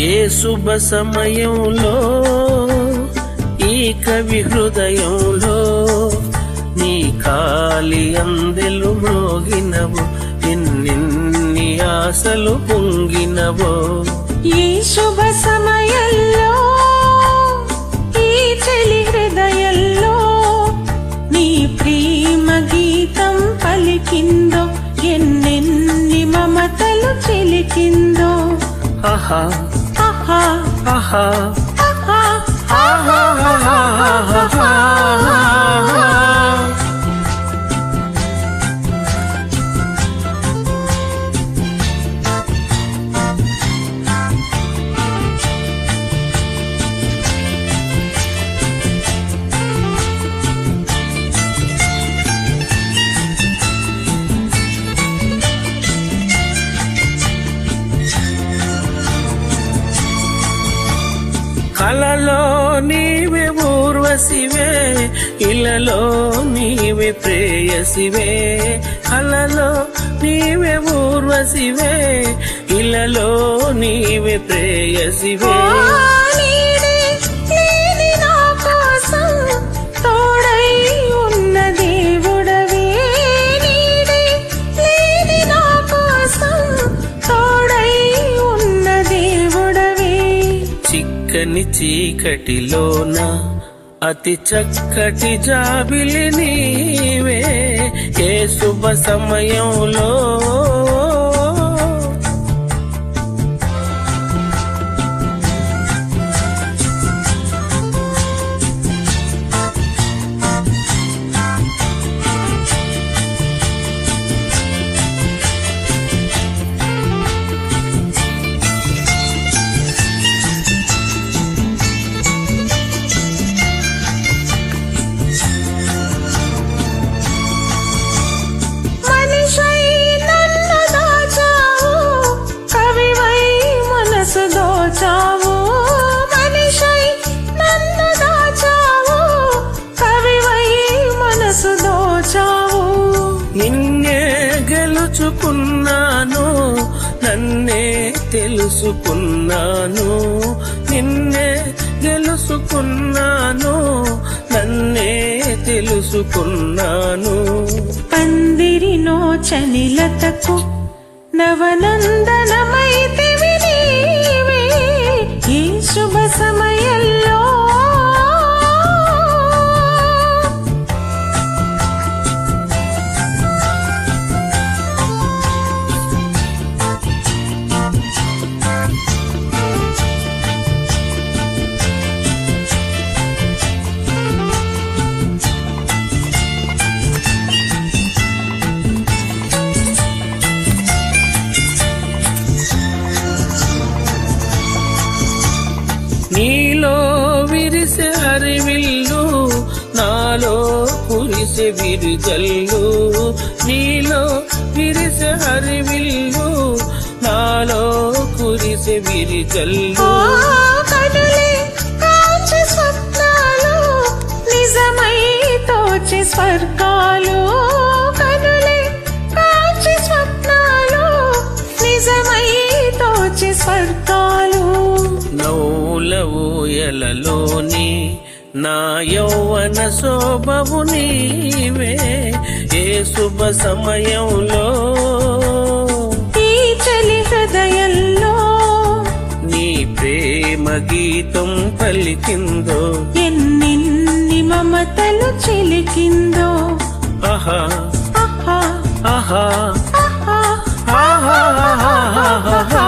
ఏ శుభ సమయంలో ఈ కవి హృదయంలో నీ కాలి అందెలు మ్రోగినవు, ఎన్నెన్ని ఆశలు పొంగినవో. ఈ శుభ సమయంలో ఈ చెలి హృదయంలో నీ ప్రేమ గీతం పలికిందో, ఎన్నెన్ని మమతలు చిలికిందో. ఆహా ఆహా ఆహా ఆహా ఆహా. కలలో నీవే ఊర్వశివే, ఇలలో నీవే ప్రేయసివే. కలలో నీవే ఊర్వశివే, ఇలలో నీవే ప్రేయసివే. చిక్కని చీకటిలోన అతి చక్కటి జాబిలి నీవే, ఏ శుభ సమయంలో నిన్నే గెలుచుకున్నాను, నన్నే తెలుసుకున్నాను. నిన్నే గెలుచుకున్నాను, నన్నే తెలుసుకున్నాను. పందిరినో చనిలతకు నవనందనమైతివి నీవే, ఈ శుభ సమయంలో నీలో విరిసే హరివిల్లు, నాలో కురిసే విరుజల్లు. నీలో విరిసే హరివిల్లు, నాలో కురిసే విరుజల్లు. స్వప్నాలు నిజమై తోచి స్వర్గాలు, కనులే కాచి స్వప్నాలు నిజమై తోచి స్వర్గాలు. నవ్వుల ఊయలలోని నా యౌవన శోభవు నీవే, ఏ శుభ సమయంలో ఈ చలి హృదయంలో నీ ప్రేమ గీతం పలికిందో, ఎన్నెన్ని మమతలు చిలికిందో. ఆహా ఆహా ఆహా ఆహా ఆహా.